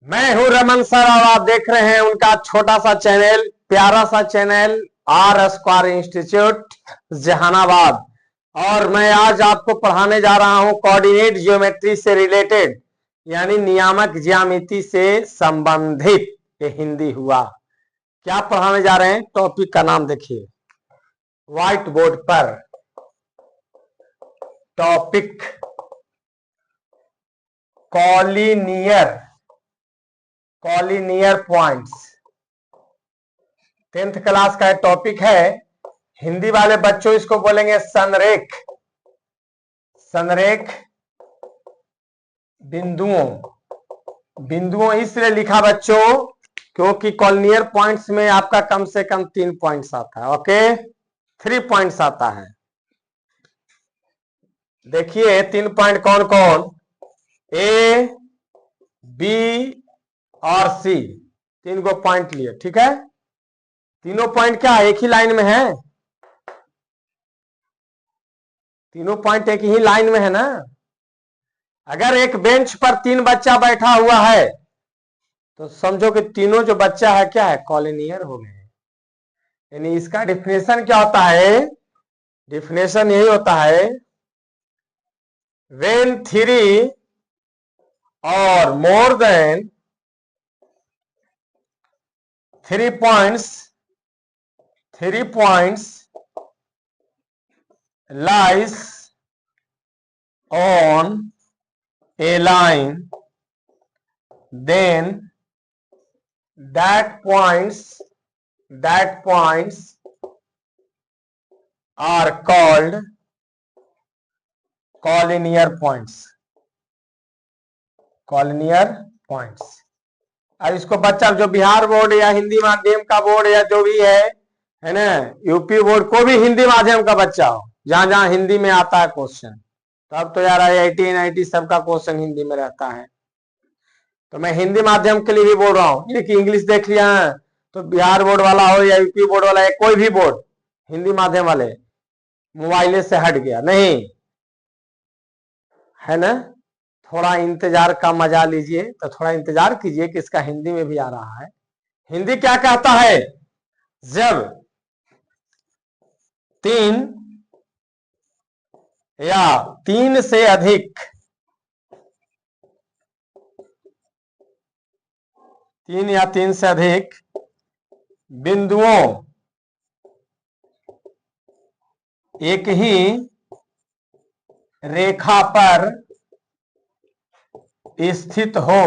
मैं हूं रमन सर और आप देख रहे हैं उनका छोटा सा चैनल, प्यारा सा channel R square institute Jahanabad. और मैं आज आपको पढ़ाने जा रहा हूं कोऑर्डिनेट ज्योमेट्री से रिलेटेड, यानी नियामक ज्यामिति से संबंधित। ये हिंदी हुआ। क्या पढ़ाने जा रहे हैं, टॉपिक का नाम देखिए व्हाइट बोर्ड पर। Topic collinear points. 10th class का टॉपिक है। हिंदी वाले बच्चों इसको बोलेंगे संरेख बिंदुओं इसलिए लिखा बच्चों क्योंकि कॉलिनियर पॉइंट्स में आपका कम से कम 3 पॉइंट्स आता है। ओके, 3 पॉइंट्स आता है। देखिए 3 पॉइंट कौन कौन, ए बी और सी, 3 को पॉइंट लिए। ठीक है, तीनों पॉइंट क्या एक ही लाइन में है? तीनों पॉइंट एक ही लाइन में है ना। अगर एक बेंच पर 3 बच्चा बैठा हुआ है तो समझो कि तीनों जो बच्चा है क्या है, कॉलिनियर हो गए। यानी इसका डिफिनेशन क्या होता है? डिफिनेशन यही होता है, व्हेन 3 और more than 3 points lies on a line, then that points are called collinear points। अब इसको बच्चा जो बिहार बोर्ड या हिंदी माध्यम का बोर्ड या जो भी है ना, यूपी बोर्ड को भी हिंदी माध्यम का बच्चा हो, जहां जहां हिंदी में आता है क्वेश्चन, तो अब तो यार IIT NIT सबका क्वेश्चन हिंदी में रहता है। तो मैं हिंदी माध्यम के लिए भी बोल रहा हूँ, ये कि इंग्लिश देख लिया है तो बिहार बोर्ड वाला हो या यूपी बोर्ड वाला, कोई भी बोर्ड हिंदी माध्यम वाले मोबाइल से हट गया नहीं है ना। थोड़ा इंतजार का मजा लीजिए, तो थोड़ा इंतजार कीजिए कि इसका हिंदी में भी आ रहा है। हिंदी क्या कहता है? जब 3 या 3 से अधिक बिंदुओं एक ही रेखा पर स्थित हो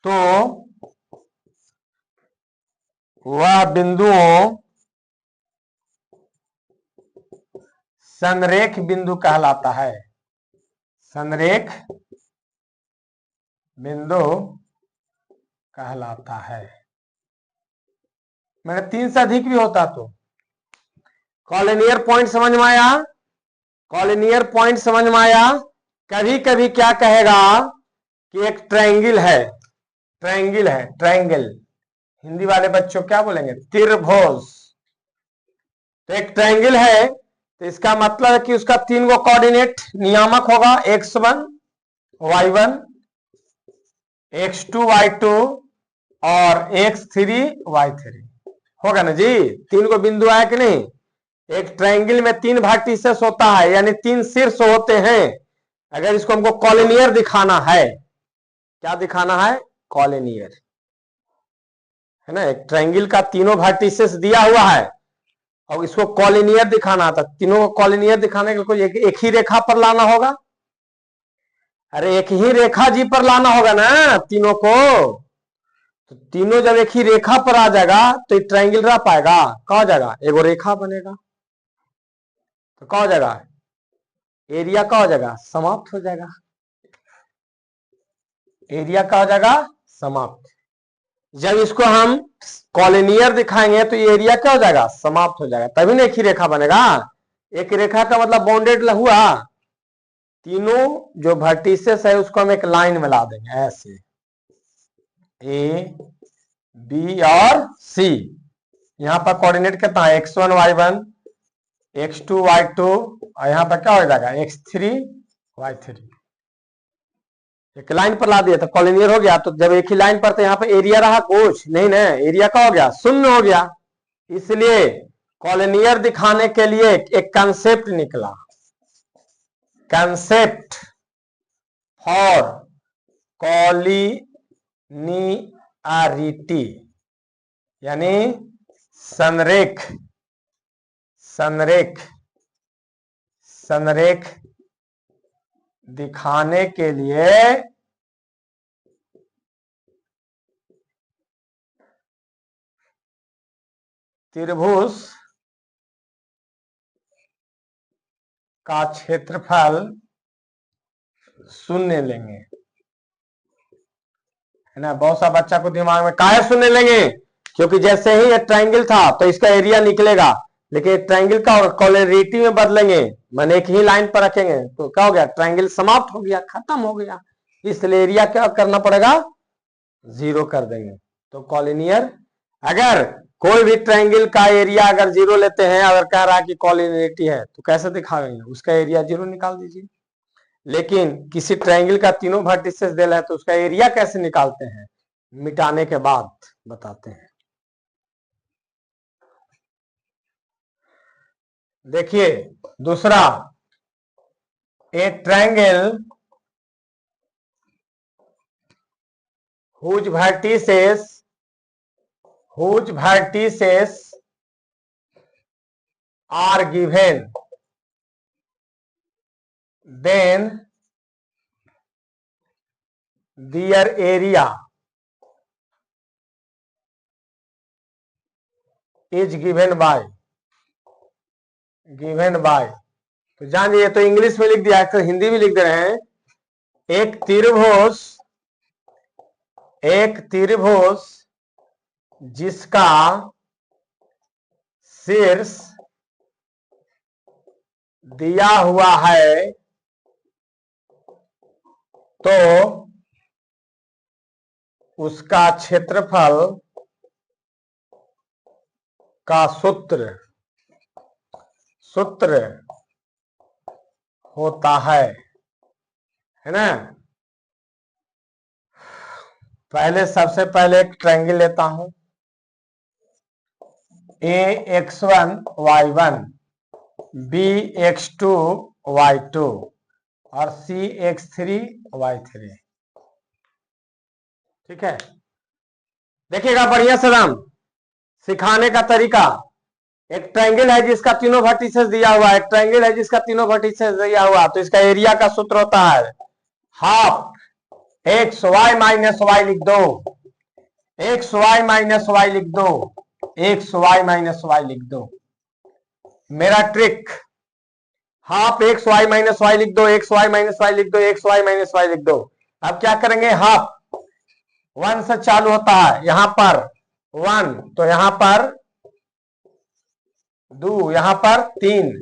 तो वह बिंदुओं संरेख बिंदु कहलाता है। संरेख बिंदु कहलाता है। मैंने 3 से अधिक भी होता तो कॉलिनियर पॉइंट समझ में आया? कॉलिनियर पॉइंट समझ में आया? कभी कभी क्या कहेगा कि एक ट्रायंगल है। हिंदी वाले बच्चों क्या बोलेंगे? त्रिभुज। तो एक ट्रायंगल है तो इसका मतलब है कि उसका 3 गो कोऑर्डिनेट नियामक होगा, x1 y1 x2 y2 और x3 y3 होगा ना जी। 3 गो बिंदु आया कि नहीं? एक ट्रायंगल में 3 वर्टिसेस होता है, यानी 3 शीर्ष होते हैं। अगर इसको हमको कॉलिनियर दिखाना है, क्या दिखाना है? कॉलिनियर है ना। एक ट्रायंगल का तीनों वर्टिसेस दिया हुआ है और इसको कॉलिनियर दिखाना था। तीनों को कॉलिनियर दिखाने के कोई एक ही रेखा पर लाना होगा। अरे एक ही रेखा जी पर लाना होगा ना तीनों को। तो तीनों जब एक ही रेखा पर आ जाएगा तो ट्रायंगल रह पाएगा? कहा जाएगा? एगो रेखा बनेगा तो कहा जाएगा? एरिया का हो जाएगा, समाप्त हो जाएगा। एरिया का हो जाएगा समाप्त। जब इसको हम कॉलिनियर दिखाएंगे तो ये एरिया क्या हो जाएगा? समाप्त हो जाएगा, तभी ना एक ही रेखा बनेगा। एक रेखा का मतलब बाउंडेड हुआ। तीनों जो वर्टिसेस है उसको हम एक लाइन में ला देंगे ऐसे, A B और C। यहां पर कोऑर्डिनेट कितना है? x1 y1 x2 y2 और यहां पर क्या हो जाएगा? x3 y3। एक लाइन पर ला दिया तो कॉलिनियर हो गया। तो जब एक ही लाइन पर, तो यहाँ पे एरिया रहा कुछ नहीं ना, एरिया का हो गया शून्य हो गया। इसलिए कॉलिनियर दिखाने के लिए एक कंसेप्ट निकला, कंसेप्ट फॉर कॉलिनियरिटी, यानी संरेख, संरेख, संरेख दिखाने के लिए त्रिभुज का क्षेत्रफल शून्य लेंगे, है ना। बहुत सा बच्चा को दिमाग में काहे शून्य लेंगे, क्योंकि जैसे ही ये ट्रायंगल था तो इसका एरिया निकलेगा, लेकिन ट्रायंगल का और कॉलिनियरिटी में बदलेंगे, मैंने एक ही लाइन पर रखेंगे तो क्या हो गया, ट्रायंगल समाप्त हो गया, खत्म हो गया। इसलिए एरिया क्या करना पड़ेगा, 0 कर देंगे। तो कॉलिनियर, अगर कोई भी ट्रायंगल का एरिया अगर 0 लेते हैं, अगर कह रहा है कि कॉलिनियरिटी है, तो कैसे दिखाएंगे, उसका एरिया 0 निकाल दीजिए। लेकिन किसी ट्रायंगल का तीनों वर्टिसेस दे रहा है तो उसका एरिया कैसे निकालते हैं, मिटाने के बाद बताते हैं। देखिए दूसरा, ए triangle whose vertices are given, then their area is given by, तो जानिए, तो इंग्लिश में लिख दिया, तो हिंदी में लिख दे रहे हैं। एक त्रिभुज जिसका शीर्ष दिया हुआ है, तो उसका क्षेत्रफल का सूत्र होता है ना। पहले सबसे पहले एक ट्रायंगल लेता हूं, AX1 Y1, BX2 Y2 और CX3 Y3। ठीक है, देखिएगा बढ़िया से राम, सिखाने का तरीका। एक ट्रायंगल है जिसका तीनों वर्टिसेस दिया हुआ है, एक ट्रायंगल है जिसका तीनों वर्टिसेस दिया हुआ, तो इसका एरिया का सूत्र होता है half X Y minus Y लिख दो, एक्स वाई माइनस वाई लिख दो, एक्स वाई माइनस वाई लिख दो। मेरा trick, half X Y minus Y लिख दो, एक्स वाई माइनस वाई लिख दो, एक्स वाई माइनस वाई लिख दो। अब क्या करेंगे, हाफ 1 से चालू होता है, यहां पर 1, तो यहां पर 2, यहां पर 3,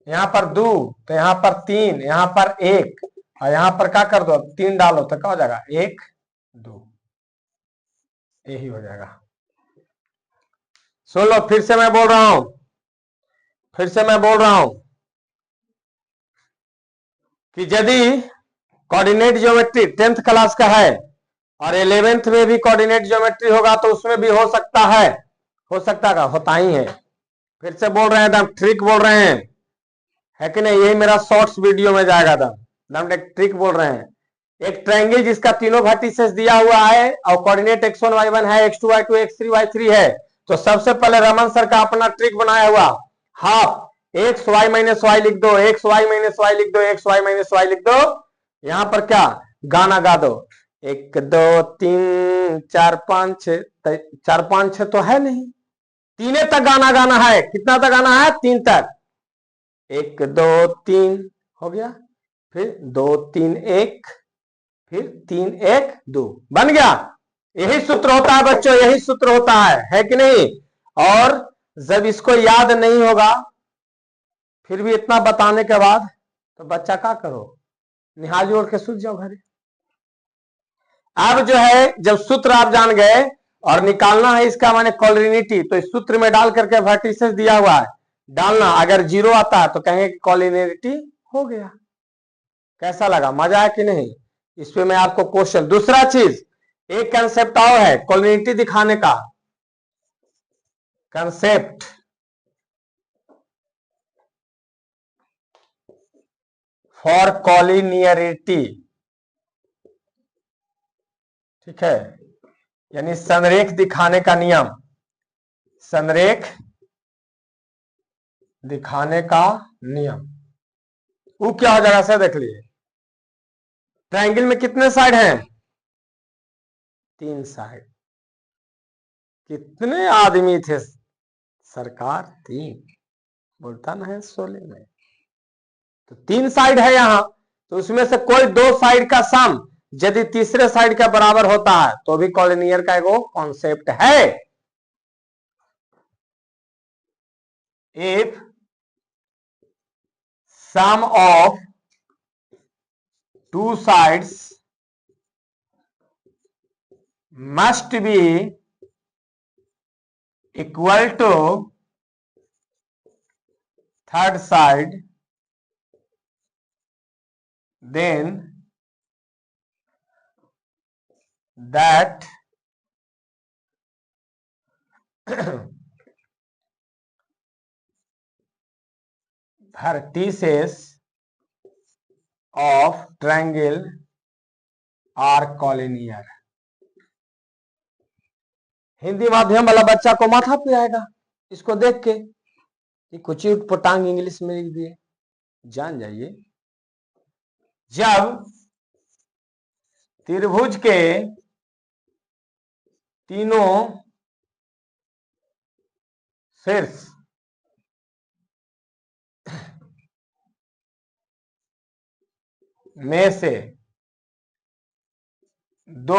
यहां पर 2, तो यहां पर 3, यहां पर 1, और यहां पर क्या कर दो, 3 डालो तो क्या हो जाएगा, 1 2, यही हो जाएगा। सुन लो, फिर से मैं बोल रहा हूं, कि यदि कोऑर्डिनेट ज्योमेट्री 10th क्लास का है और 11th में भी कोऑर्डिनेट ज्योमेट्री होगा, तो उसमें भी हो सकता है, होता ही है। फिर से बोल रहे हैं, एकदम ट्रिक बोल रहे हैं, है कि नहीं, यही मेरा शॉर्ट्स वीडियो में जाएगा। एकदम एक ट्रिक बोल रहे हैं। एक ट्रायंगल जिसका तीनों वर्टिसेस दिया हुआ है और कोऑर्डिनेट x1 y1 है, x2 y2 x3 y3 है, तो सबसे पहले रमन सर का अपना ट्रिक बनाया हुआ, half X Y minus Y लिख दो, एक्स वाई माइनस वाई लिख दो, एक्स वाई माइनस वाई लिख दो। यहां पर क्या गाना गा दो, 1 2 3 4 5 6, 4 5 6 तो है नहीं, 3 तक गाना है। कितना तक गाना है, 3 तक, 1 2 3 हो गया, फिर 2 3 1, फिर 3 1 2, बन गया। यही सूत्र होता है बच्चों, यही सूत्र होता है कि नहीं। और जब इसको याद नहीं होगा, फिर भी इतना बताने के बाद, तो बच्चा क्या करो, निहाल ओढ़ के सूझ जाओ घरे। अब जो है, जब सूत्र आप जान गए और निकालना है इसका माने कॉलिनियरिटी, तो इस सूत्र में डाल करके वर्टिसेस दिया हुआ है डालना, अगर 0 आता है तो कहेंगे कि कॉलिनियरिटी हो गया। कैसा लगा, मजा है कि नहीं। इस पे मैं आपको क्वेश्चन। दूसरा चीज, एक कंसेप्ट और है कॉलिनिटी दिखाने का, कंसेप्ट फॉर कॉलिनियरिटी, ठीक है, यानी संरेख दिखाने का नियम, संरेख दिखाने का नियम। वो क्या हो जाएगा सर, देख लीजिए, ट्रायंगल में कितने साइड हैं? 3 साइड। कितने आदमी थे सरकार? 3, बोलता ना है 16 में, तो 3 साइड है यहां, तो उसमें से कोई 2 साइड का सम यदि तीसरे साइड का बराबर होता है तो भी कॉलिनियर का एगो कॉन्सेप्ट है। If sum of 2 sides must be equal to third side, then that vertices of triangle are collinear। Hindi माध्यम वाला बच्चा को माथा पे आएगा इसको देख के, कुछ ही उटपटांग इंग्लिश में लिख दिए, जान जाइए। जब त्रिभुज के तीनों शीर्ष में से 2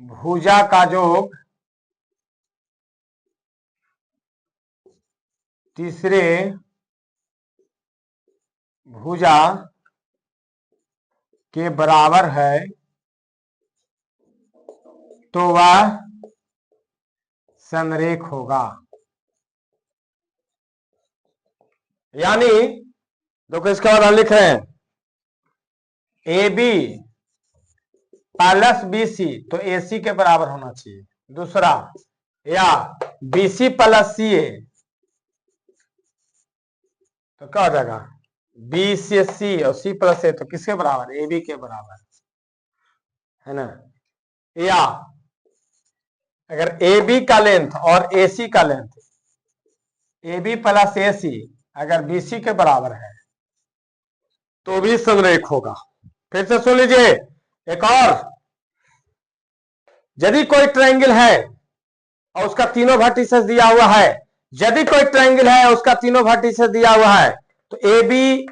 भुजा का योग तीसरे भुजा के बराबर है तो वह संरेख होगा। यानी देखो इसके बाद हम लिख रहे हैं A B plus B C, तो ए सी के बराबर होना चाहिए। दूसरा, या बी सी प्लस सी ए, तो क्या हो जाएगा? बी सी सी और सी प्लस ए, तो किसके बराबर? ए बी के बराबर, है ना। या अगर ए बी का लेंथ और ए सी का लेंथ, ए बी प्लस ए सी अगर बी सी के बराबर है तो भी संरेख होगा। फिर से सुन लीजिए एक और, यदि कोई ट्रायंगल है और उसका तीनों वर्टिसेस दिया हुआ है, यदि कोई ट्रायंगल है उसका तीनों वर्टिसेस दिया हुआ है, तो ए बी,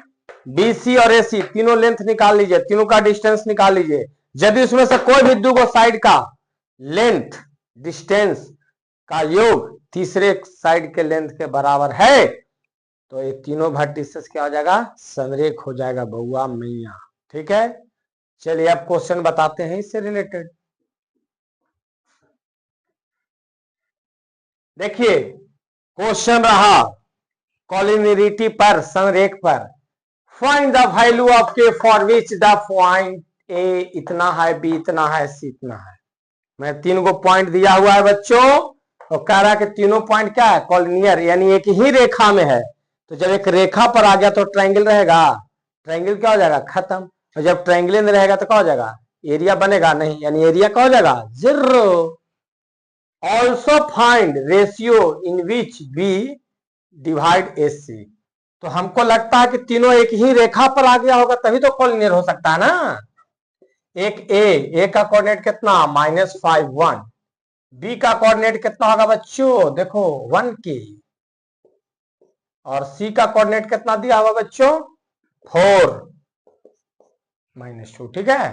बी सी और ए सी तीनों लेंथ निकाल लीजिए, तीनों का डिस्टेंस निकाल लीजिए। यदि उसमें से कोई भी 2 साइड का लेंथ डिस्टेंस का योग तीसरे साइड के लेंथ के बराबर है तो ये तीनों वर्टिसेस क्या हो जाएगा? संरेख हो जाएगा बउआ मैया। ठीक है, चलिए अब क्वेश्चन बताते हैं इससे रिलेटेड। देखिए क्वेश्चन रहा कॉलिनियरिटी पर, संरेख पर। फाइंड द वैल्यू ऑफ के for which the point A इतना है, बी इतना है, सी इतना है। मैं 3 को पॉइंट दिया हुआ है बच्चों, और कह रहा है कि तीनों पॉइंट क्या है? कॉलिनियर, यानी एक ही रेखा में है। तो जब एक रेखा पर आ गया तो ट्रायंगल रहेगा, ट्रायंगल क्या हो जाएगा? खत्म। और जब ट्रायंगल में रहेगा तो क्या हो जाएगा? एरिया बनेगा नहीं, यानी एरिया क्या हो जाएगा? 0। Also find ratio in which B divides C. तो हमको लगता है कि तीनों एक ही रेखा पर आ गया होगा तभी तो कॉलिनियर हो सकता है ना। एक ए का कोऑर्डिनेट कितना? -5 1। बी का कोऑर्डिनेट कितना होगा बच्चों? देखो 1 की। और सी का कोऑर्डिनेट कितना दिया हुआ बच्चों? 4 -2। ठीक है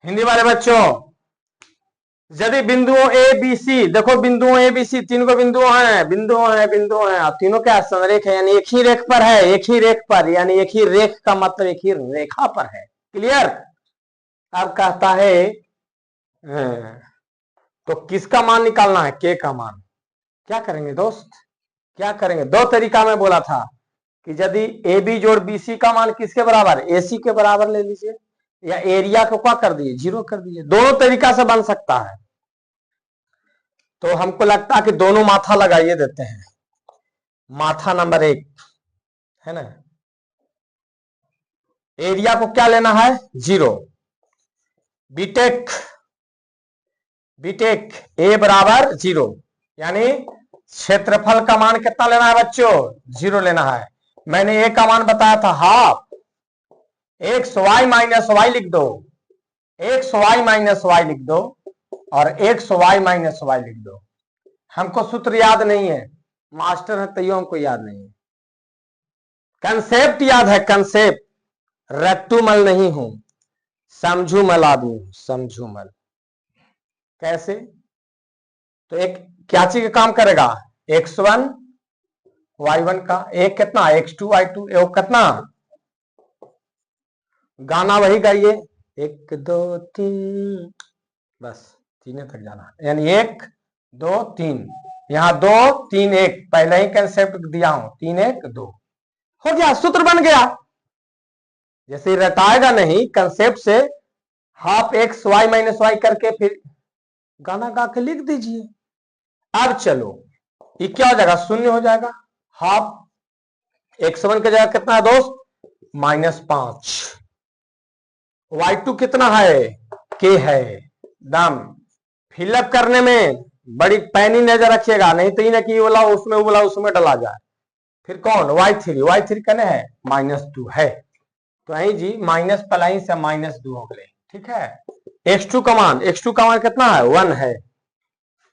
हिंदी वाले बच्चों, यदि बिंदुओं ए बी सी, देखो बिंदुओं ए बी सी 3 को बिंदुओं हैं, बिंदुओं हैं, तीनों क्या संरेख है, यानी एक ही रेख पर है, एक ही रेख पर, यानी एक ही रेख का मतलब एक ही रेखा पर है। क्लियर? अब कहता है तो किसका मान निकालना है? के का मान। क्या करेंगे दोस्त? क्या करेंगे? 2 तरीका में बोला था कि यदि ए बी जोड़ बी सी का मान किसके बराबर? ए सी के बराबर ले लीजिए। या एरिया को क्या कर दिए, 0 कर दिए। दोनों तरीका से बन सकता है। तो हमको लगता है कि दोनों माथा लगाइए देते हैं। माथा नंबर 1 है ना, एरिया को क्या लेना है, 0। बीटेक बीटेक ए बराबर 0, यानी क्षेत्रफल का मान कितना लेना है बच्चों, 0 लेना है। मैंने ए का मान बताया था half, X Y minus Y लिख दो, एक्स वाई माइनस वाई लिख दो, और एक्स वाई माइनस वाई लिख दो। हमको सूत्र याद नहीं है, मास्टर है तैयो हमको याद नहीं है। कंसेप्ट याद है, कंसेप्ट। रट्टू मल नहीं हूं, समझू मल आदमी हूं, समझू मल। कैसे, तो एक क्या चीज का काम करेगा, x1 y1 का, एक कितना x2 y2, एक कितना, गाना वही गाइए, 1 2 3, बस 3 तक जाना, यानी 1 2 3, यहां 2 3 1, पहले ही कंसेप्ट दिया हूं, 3 1 2 हो गया, सूत्र बन गया। जैसे रटाएगा नहीं, कंसेप्ट से half X Y minus Y करके फिर गाना गा के लिख दीजिए। अब चलो ये क्या हो जाएगा, 0 हो जाएगा। हाफ x1 की जगह कितना है दोस्त, -5, y2 कितना है, k है। दम फिलअप करने में बड़ी पैनी नजर रखिएगा, नहीं तो ना कि ये बोला उसमें वो बोला उसमें डला जाए। फिर कौन, y3 कने है, -2 है, तो यही जी माइनस पलाई से -2 हो गए, ठीक है। x2 का मान कितना है, 1 है,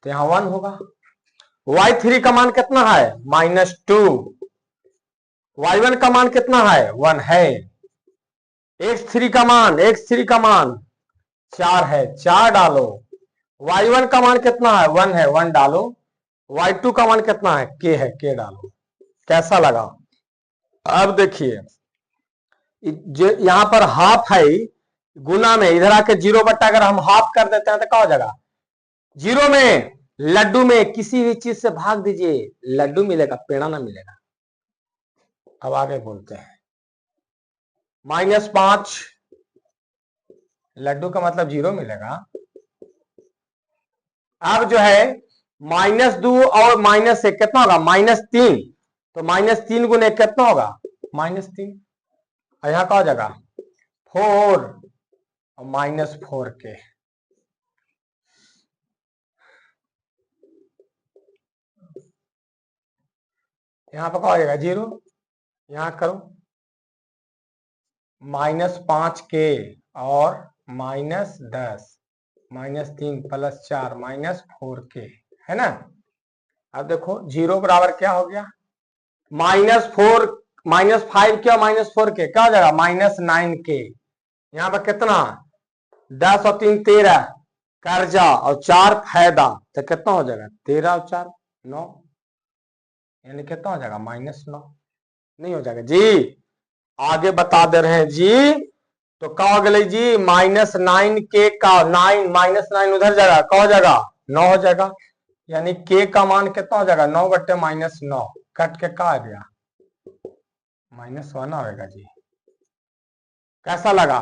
तो यहां 1 होगा। y3 का मान कितना है, -2, y1 का मान कितना है, 1 है। x3 का मान 4 है, 4 डालो। y1 का मान कितना है, 1 है, 1 डालो। y2 का मान कितना है, k है, k डालो। कैसा लगा, अब देखिए जो यहां पर हाफ है, गुना में इधर आके 0 बट्टा अगर हम हाफ कर देते हैं तो क्या हो जाएगा, 0 में लड्डू में किसी भी चीज से भाग दीजिए, लड्डू मिलेगा, पेड़ा ना मिलेगा। अब आगे बोलते हैं, -5, लड्डू का मतलब 0 मिलेगा। अब जो है -2 और -1 कितना होगा, -3, तो -3 गुने कितना होगा, -3, और यहां क्या हो जाएगा 4 और -4 के, यहां पर क्या हो जाएगा 0, यहां करो -5 के और -10, -3 + 4 -4 के, है ना। अब देखो 0 बराबर क्या हो गया, -4 -5 के और -4 के क्या हो जाएगा, -9 के। यहाँ पर कितना, 10 और 3 13, कर्जा और 4 फायदा, तो कितना हो जाएगा, 13 और 4 9, यानी कितना हो जाएगा, -9, नहीं हो जाएगा जी। आगे बता दे रहे हैं जी, तो क्या हो गया जी, -9 के का 9 -9 उधर जाएगा, क्या हो जाएगा 9 हो जाएगा, यानी के का मान कितना हो जाएगा, 9 बट्टे -9, कट के क्या आ गया, -1 आएगा जी। कैसा लगा।